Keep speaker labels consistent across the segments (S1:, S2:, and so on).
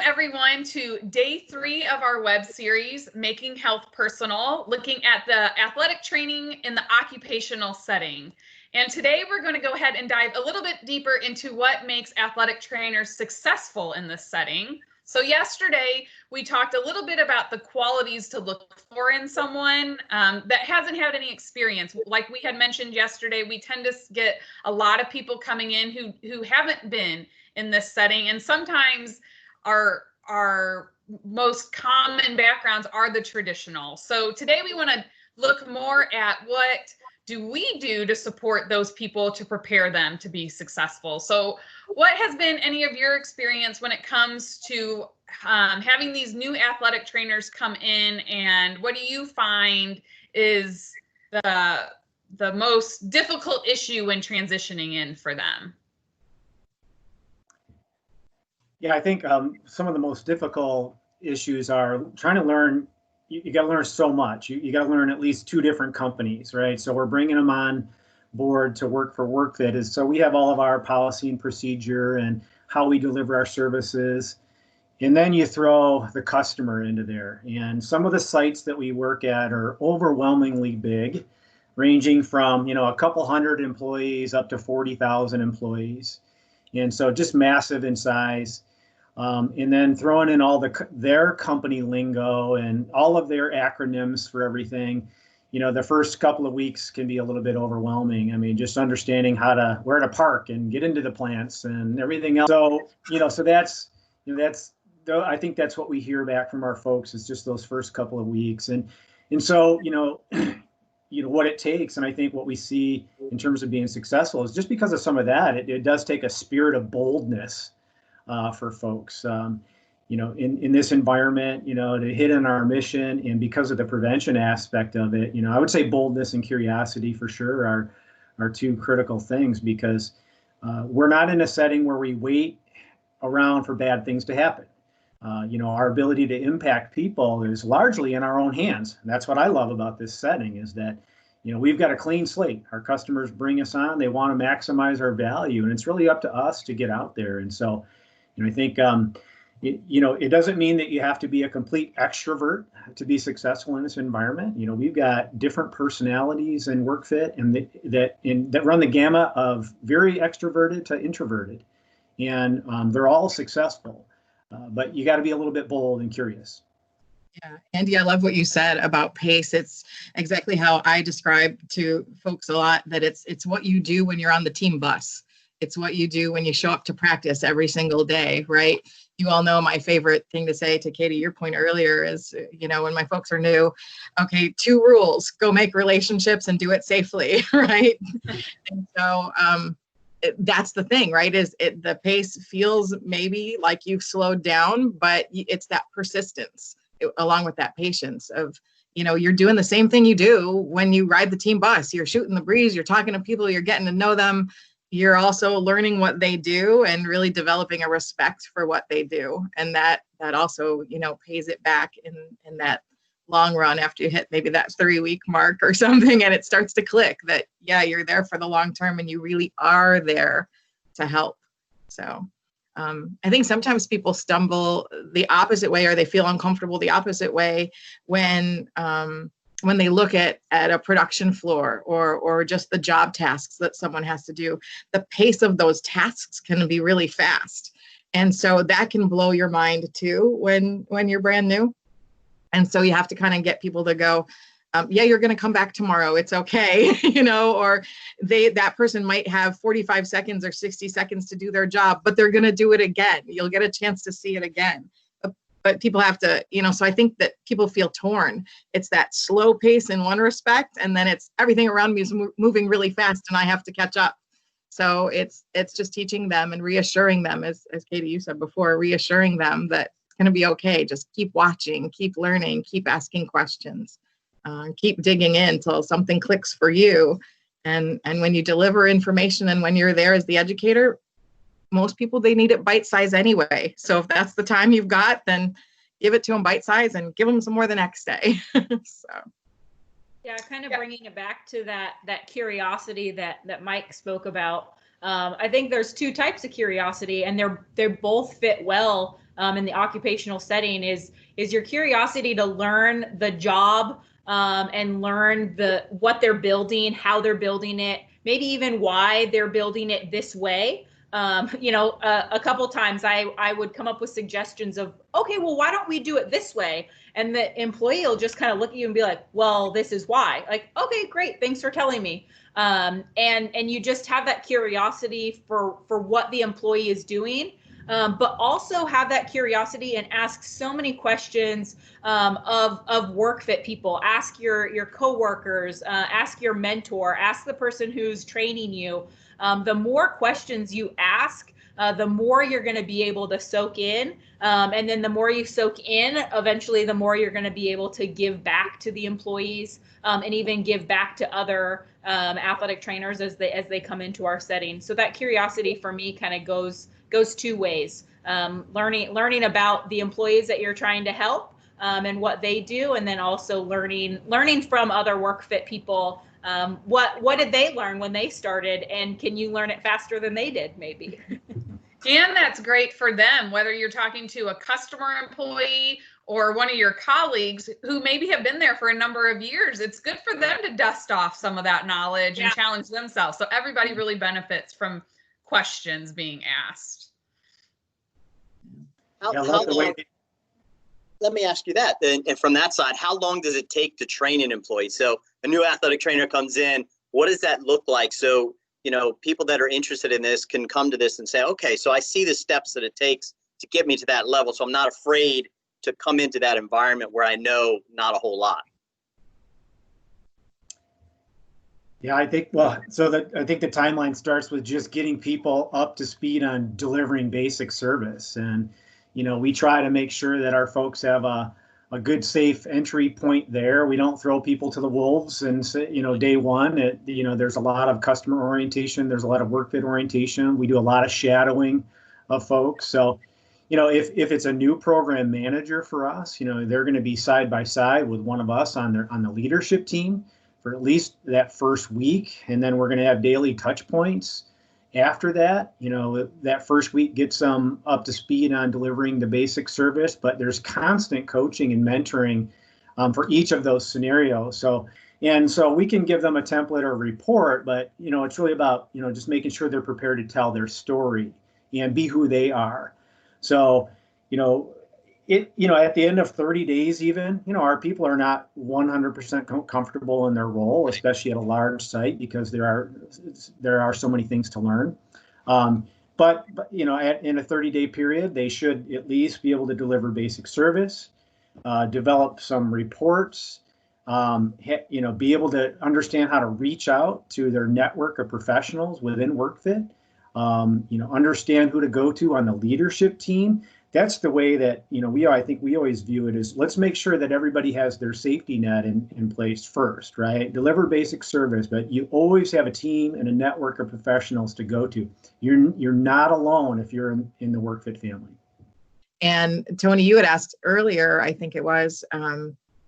S1: everyone to day 3 of our web series, Making Health Personal, looking at the athletic training in the occupational setting. And today we're going to go ahead and dive a little bit deeper into what makes athletic trainers successful in this setting. So yesterday we talked a little bit about the qualities to look for in someone that hasn't had any experience. Like we had mentioned yesterday, we tend to get a lot of people coming in who haven't been in this setting, and sometimes our most common backgrounds are the traditional. So today we want to look more at what do we do to support those people to prepare them to be successful. So what has been any of your experience when it comes to having these new athletic trainers come in, and what do you find is the most difficult issue when transitioning in for them?
S2: Yeah, I think some of the most difficult issues are trying to learn. You got to learn so much. You got to learn at least 2 different companies, right? So we're bringing them on board to work for WorkFit. So we have all of our policy and procedure and how we deliver our services. And then you throw the customer into there. And some of the sites that we work at are overwhelmingly big, ranging from, a couple hundred employees up to 40,000 employees. And so just massive in size. And then throwing in all their company lingo and all of their acronyms for everything, the first couple of weeks can be a little bit overwhelming. I mean, just understanding where to park and get into the plants and everything else. So, so that's I think that's what we hear back from our folks is just those first couple of weeks. And so, what it takes, and I think what we see in terms of being successful is just because of some of that, it does take a spirit of boldness for folks, in this environment, to hit on our mission. And because of the prevention aspect of it, I would say boldness and curiosity for sure are 2 critical things, because we're not in a setting where we wait around for bad things to happen. Our ability to impact people is largely in our own hands. And that's what I love about this setting is that, we've got a clean slate. Our customers bring us on, they want to maximize our value, and it's really up to us to get out there. And so, I think, it doesn't mean that you have to be a complete extrovert to be successful in this environment. We've got different personalities in WorkFit and that run the gamut of very extroverted to introverted, and they're all successful. But you got to be a little bit bold and curious.
S3: Yeah, Andy, I love what you said about pace. It's exactly how I describe to folks a lot, that it's what you do when you're on the team bus. It's what you do when you show up to practice every single day, right? You all know my favorite thing to say to Katie, your point earlier is, when my folks are new, okay, 2 rules: go make relationships and do it safely, right? And so that's the thing, right? The pace feels maybe like you've slowed down, but it's that persistence along with that patience of, you're doing the same thing you do when you ride the team bus. You're shooting the breeze, you're talking to people, you're getting to know them. You're also learning what they do and really developing a respect for what they do. And that also, pays it back in that long run after you hit maybe that 3-week mark or something, and it starts to click that, yeah, you're there for the long term and you really are there to help. So I think sometimes people stumble the opposite way, or they feel uncomfortable the opposite way when they look at a production floor or just the job tasks that someone has to do. The pace of those tasks can be really fast. And so that can blow your mind too when you're brand new. And so you have to kind of get people to go, yeah, you're going to come back tomorrow. It's okay. Or that person might have 45 seconds or 60 seconds to do their job, but they're going to do it again. You'll get a chance to see it again. But people have to, so I think that people feel torn. It's that slow pace in one respect, and then it's everything around me is moving really fast and I have to catch up. So it's just teaching them and reassuring them, as Katie, you said before, reassuring them that it's going to be okay. Just keep watching, keep learning, keep asking questions, keep digging in until something clicks for you. And when you deliver information and when you're there as the educator, most people, they need it bite size anyway. So if that's the time you've got, then give it to them bite size and give them some more the next day. So.
S4: Yeah, kind of bringing it back to that curiosity that Mike spoke about. I think there's 2 types of curiosity, and they both fit well in the occupational setting is your curiosity to learn the job, and learn what they're building, how they're building it, maybe even why they're building it this way. A couple times I would come up with suggestions of, okay, well, why don't we do it this way? And the employee will just kind of look at you and be like, well, this is why. Like, okay, great, thanks for telling me. And you just have that curiosity for what the employee is doing, but also have that curiosity and ask so many questions of work fit people. Ask your coworkers, ask your mentor, ask the person who's training you. The more questions you ask, the more you're going to be able to soak in. And then the more you soak in, eventually the more you're going to be able to give back to the employees, and even give back to other athletic trainers as they come into our setting. So that curiosity for me kind of goes two ways. Learning about the employees that you're trying to help, and what they do, and then also learning from other work fit people. What did they learn when they started, and can you learn it faster than they did, maybe?
S1: And that's great for them, whether you're talking to a customer employee or one of your colleagues who maybe have been there for a number of years. It's good for them to dust off some of that knowledge and challenge themselves. So everybody really benefits from questions being asked.
S5: Let me ask you that. And from that side, how long does it take to train an employee? So a new athletic trainer comes in, what does that look like? So, people that are interested in this can come to this and say, okay, so I see the steps that it takes to get me to that level. So I'm not afraid to come into that environment where I know not a whole lot.
S2: Yeah, I think the timeline starts with just getting people up to speed on delivering basic service. And, we try to make sure that our folks have a good, safe entry point there. We don't throw people to the wolves and say, day one, there's a lot of customer orientation. There's a lot of work fit orientation. We do a lot of shadowing of folks. So, if it's a new program manager for us, they're going to be side by side with one of us on the leadership team for at least that first week. And then we're going to have daily touch points after that. That first week gets them up to speed on delivering the basic service, but there's constant coaching and mentoring for each of those scenarios. So we can give them a template or a report, but, it's really about, just making sure they're prepared to tell their story and be who they are. So, at the end of 30 days, even, our people are not 100% comfortable in their role, especially at a large site, because there are so many things to learn. But in a 30-day period, they should at least be able to deliver basic service, develop some reports, be able to understand how to reach out to their network of professionals within WorkFit, understand who to go to on the leadership team. That's the way that, I think we always view it as, let's make sure that everybody has their safety net in place first, right? Deliver basic service, but you always have a team and a network of professionals to go to. You're not alone if you're in the WorkFit family.
S3: And Tony, you had asked earlier, I think it was,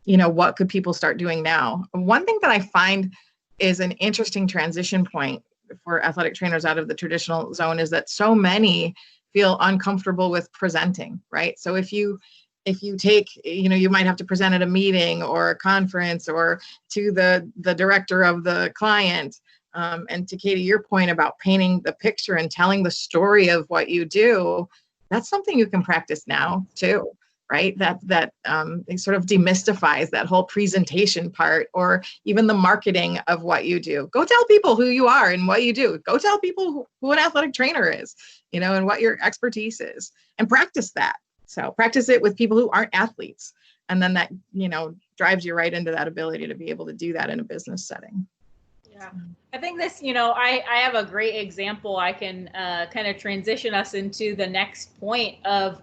S3: what could people start doing now? One thing that I find is an interesting transition point for athletic trainers out of the traditional zone is that so many feel uncomfortable with presenting, right? So if you take, you might have to present at a meeting or a conference or to the director of the client. And to Katie, your point about painting the picture and telling the story of what you do, that's something you can practice now too, right? That it sort of demystifies that whole presentation part, or even the marketing of what you do. Go tell people who you are and what you do. Go tell people who an athletic trainer is, and what your expertise is, and practice that. So practice it with people who aren't athletes. And then that, drives you right into that ability to be able to do that in a business setting.
S4: Yeah, I think this, I have a great example. I can kind of transition us into the next point of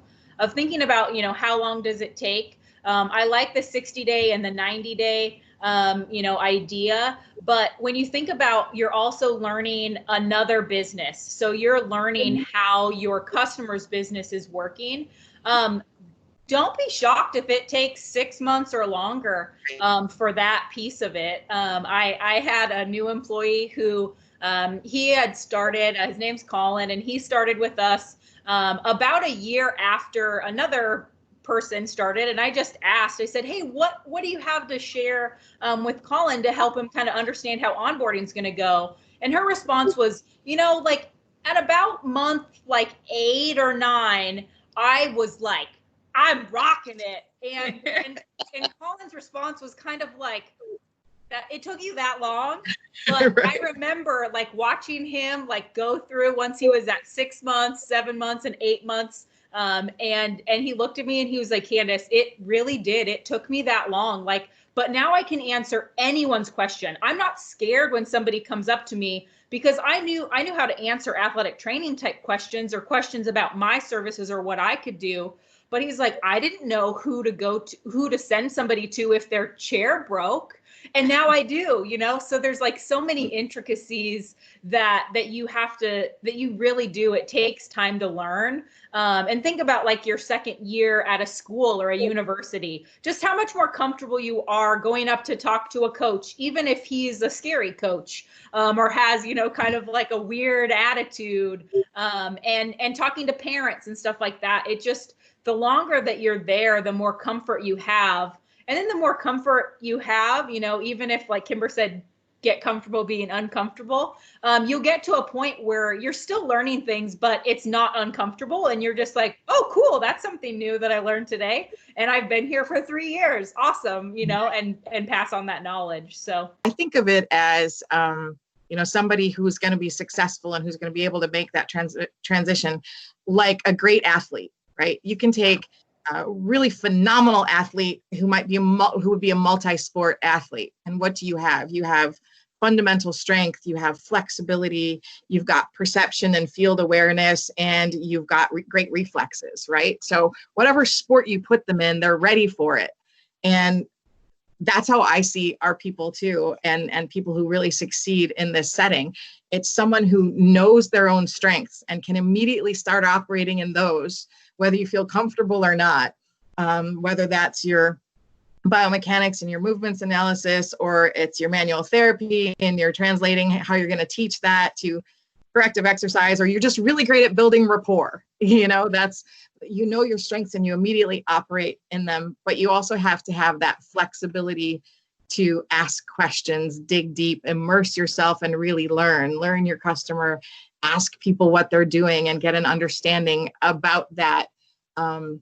S4: thinking about, how long does it take? I like the 60-day and the 90-day, idea. But when you think about, you're also learning another business. So you're learning how your customer's business is working. Don't be shocked if it takes 6 months or longer for that piece of it. I had a new employee who he had started, his name's Colin, and he started with us about a year after another person started, and I just asked, I said, hey, what do you have to share with Colin to help him kind of understand how onboarding is going to go? And her response was, like at about month like 8 or 9, I was like, I'm rocking it. And Colin's response was kind of like, that it took you that long. But right. I remember like watching him like go through once he was at 6 months, 7 months, and 8 months. And he looked at me and he was like, Candace, it really did. It took me that long. Like, but now I can answer anyone's question. I'm not scared when somebody comes up to me because I knew how to answer athletic training type questions or questions about my services or what I could do. But he's like, I didn't know who to send somebody to if their chair broke. And now I do, so there's like so many intricacies that you really do. It takes time to learn. And think about like your second year at a school or a university, just how much more comfortable you are going up to talk to a coach, even if he's a scary coach, or has, kind of like a weird attitude, and talking to parents and stuff like that. It just, the longer that you're there, the more comfort you have. And then the more comfort you have, even if, like Kimber said, get comfortable being uncomfortable, you'll get to a point where you're still learning things, but it's not uncomfortable. And you're just like, oh, cool. That's something new that I learned today. And I've been here for 3 years. Awesome. And pass on that knowledge. So
S3: I think of it as, somebody who's going to be successful and who's going to be able to make that transition like a great athlete, right? You can take a really phenomenal athlete who would be a multi-sport athlete. And what do you have? You have fundamental strength, you have flexibility, you've got perception and field awareness, and you've got great reflexes, right? So whatever sport you put them in, they're ready for it. And that's how I see our people too, and people who really succeed in this setting. It's someone who knows their own strengths and can immediately start operating in those, whether you feel comfortable or not, whether that's your biomechanics and your movements analysis, or it's your manual therapy and you're translating how you're going to teach that to corrective exercise, or you're just really great at building rapport. That's, your strengths and you immediately operate in them, but you also have to have that flexibility to ask questions, dig deep, immerse yourself and really learn your customer, ask people what they're doing and get an understanding about that. And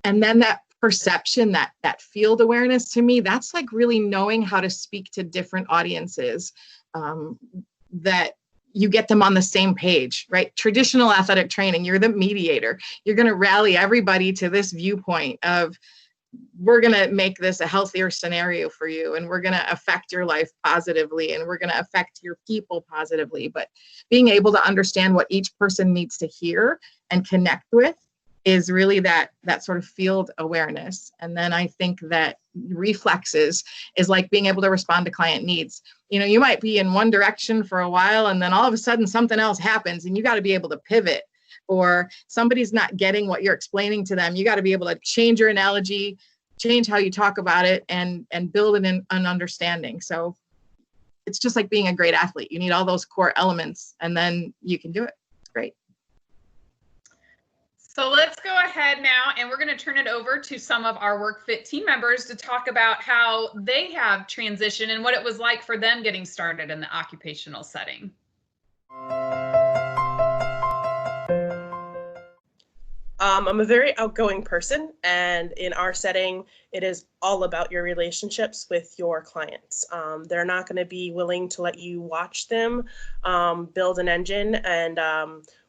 S3: then that perception, that field awareness, to me, that's like really knowing how to speak to different audiences, that you get them on the same page, right? Traditional athletic training, you're the mediator. You're going to rally everybody to this viewpoint of, we're going to make this a healthier scenario for you, and we're going to affect your life positively, and we're going to affect your people positively. But being able to understand what each person needs to hear and connect with is really that sort of field awareness. And then I think that reflexes is like being able to respond to client needs. You might be in one direction for a while, and then all of a sudden something else happens, and you got to be able to pivot. Or somebody's not getting what you're explaining to them. You got to be able to change your analogy, change how you talk about it, and build an understanding. So it's just like being a great athlete. You need all those core elements, and then you can do it. It's great.
S1: So let's go ahead now, and we're going to turn it over to some of our WorkFit team members to talk about how they have transitioned and what it was like for them getting started in the occupational setting.
S6: I'm a very outgoing person, and in our setting, it is all about your relationships with your clients. They're not going to be willing to let you watch them build an engine and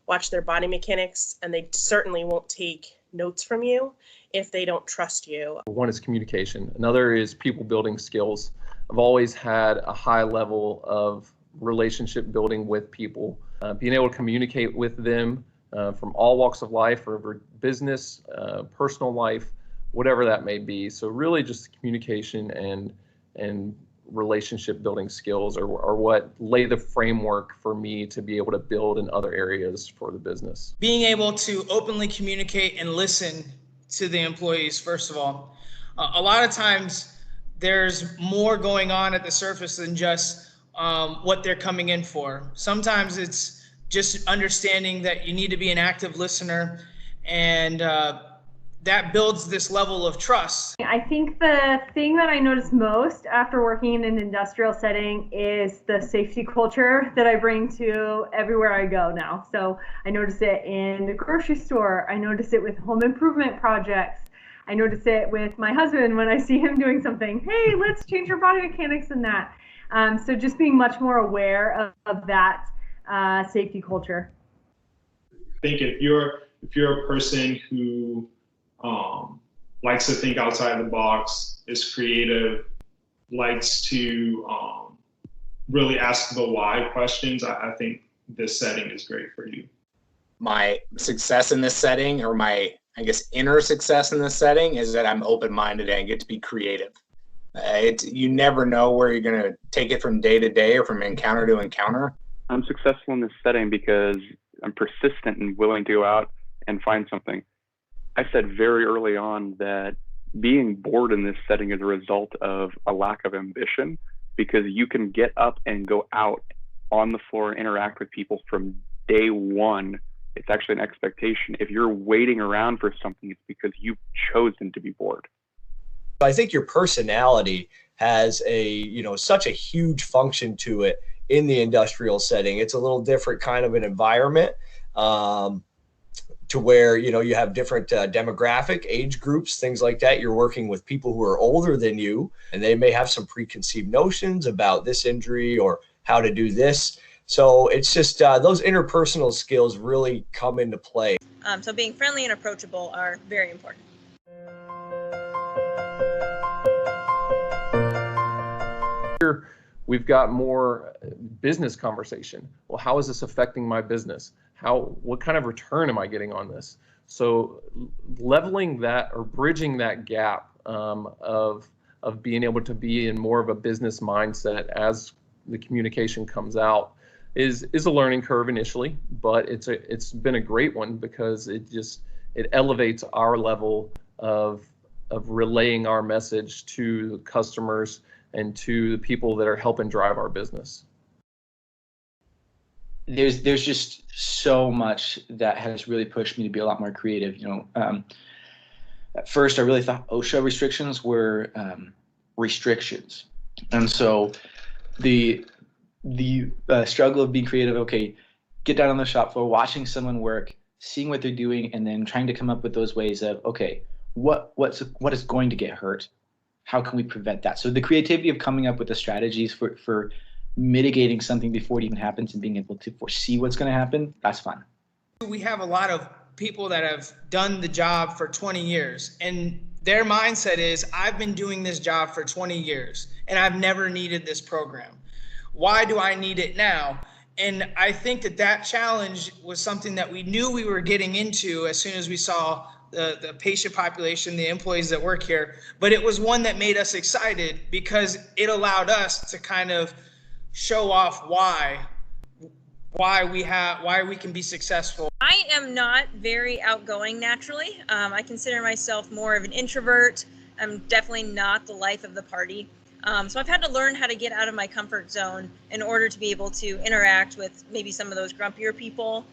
S6: watch their body mechanics, and they certainly won't take notes from you if they don't trust you.
S7: One is communication. Another is people building skills. I've always had a high level of relationship building with people, being able to communicate with them from all walks of life, or business, personal life, whatever that may be. So really just communication and relationship building skills are what lay the framework for me to be able to build in other areas for the business.
S8: Being able to openly communicate and listen to the employees, first of all. A lot of times there's more going on at the surface than just what they're coming in for. Sometimes it's just understanding that you need to be an active listener, and that builds this level of trust.
S9: I think the thing that I notice most after working in an industrial setting is the safety culture that I bring to everywhere I go now. So I notice it in the grocery store. I notice it with home improvement projects. I notice it with my husband when I see him doing something. Hey, let's change our body mechanics in that. So just being much more aware of that safety culture.
S10: I think if you're a person who likes to think outside the box, is creative, likes to really ask the why questions, I think this setting is great for you.
S11: My success in this setting, or my, I guess, inner success in this setting, is that I'm open-minded and I get to be creative. You never know where you're going to take it from day to day or from encounter to encounter.
S12: I'm successful in this setting because I'm persistent and willing to go out and find something. I said very early on that being bored in this setting is a result of a lack of ambition, because you can get up and go out on the floor and interact with people from day one. It's actually an expectation. If you're waiting around for something, it's because you've chosen to be bored.
S13: I think your personality has such a huge function to it in the industrial setting. It's a little different kind of an environment. To where, you have different demographic, age groups, things like that. You're working with people who are older than you, and they may have some preconceived notions about this injury or how to do this. So it's just those interpersonal skills really come into play.
S14: So being friendly and approachable are very important.
S7: Here, we've got more business conversation. Well, how is this affecting my business? What kind of return am I getting on this? So leveling that or bridging that gap of being able to be in more of a business mindset as the communication comes out is a learning curve initially, but it's been a great one, because it elevates our level of relaying our message to customers and to the people that are helping drive our business.
S15: There's just so much that has really pushed me to be a lot more creative. At first I really thought OSHA restrictions were restrictions, and so the struggle of being creative. Okay, get down on the shop floor, watching someone work, seeing what they're doing, and then trying to come up with those ways of, okay, what is going to get hurt? How can we prevent that? So the creativity of coming up with the strategies for mitigating something before it even happens and being able to foresee what's going to happen, that's fun.
S8: We have a lot of people that have done the job for 20 years, and their mindset is, I've been doing this job for 20 years and I've never needed this program. Why do I need it now? And I think that challenge was something that we knew we were getting into as soon as we saw the patient population, the employees that work here. But it was one that made us excited, because it allowed us to kind of show off why we can be successful.
S14: I am not very outgoing naturally. I consider myself more of an introvert. I'm definitely not the life of the party. So I've had to learn how to get out of my comfort zone in order to be able to interact with maybe some of those grumpier people,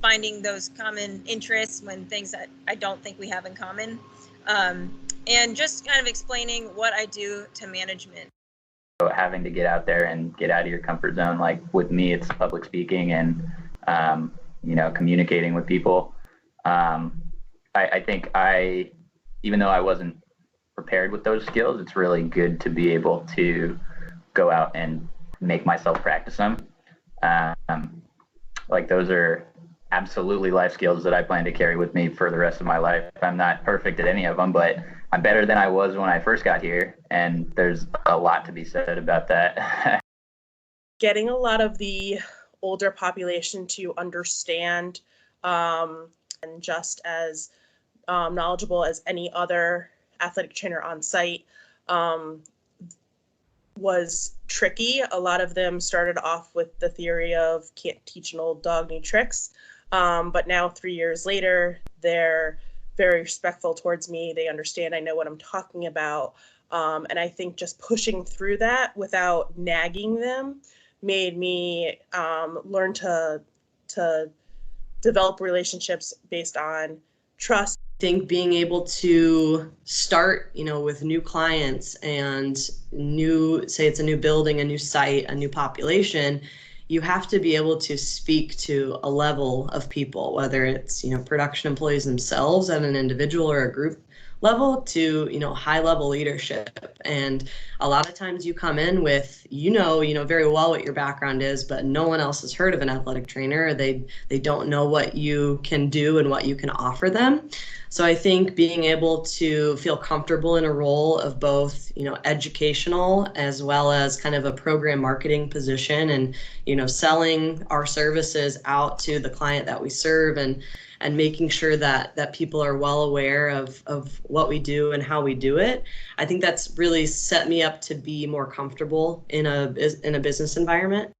S14: finding those common interests when things that I don't think we have in common, and just kind of explaining what I do to management.
S16: So having to get out there and get out of your comfort zone, like with me, it's public speaking and, communicating with people. I think even though I wasn't prepared with those skills, it's really good to be able to go out and make myself practice them. Those are absolutely life skills that I plan to carry with me for the rest of my life. I'm not perfect at any of them, but I'm better than I was when I first got here, and there's a lot to be said about that.
S6: Getting a lot of the older population to understand and just as knowledgeable as any other athletic trainer on site was tricky. A lot of them started off with the theory of can't teach an old dog new tricks, but now 3 years later, they're very respectful towards me. They understand I know what I'm talking about. And I think just pushing through that without nagging them made me learn to to develop relationships based on trust.
S17: I think being able to start, with new clients and say it's a new building, a new site, a new population, you have to be able to speak to a level of people, whether it's, production employees themselves at an individual or a group level to, high level leadership. And a lot of times you come in with, very well what your background is, but no one else has heard of an athletic trainer. They don't know what you can do and what you can offer them. So I think being able to feel comfortable in a role of both, educational as well as kind of a program marketing position and, selling our services out to the client that we serve and making sure that people are well aware of what we do and how we do it. I think that's really set me up to be more comfortable in a business environment.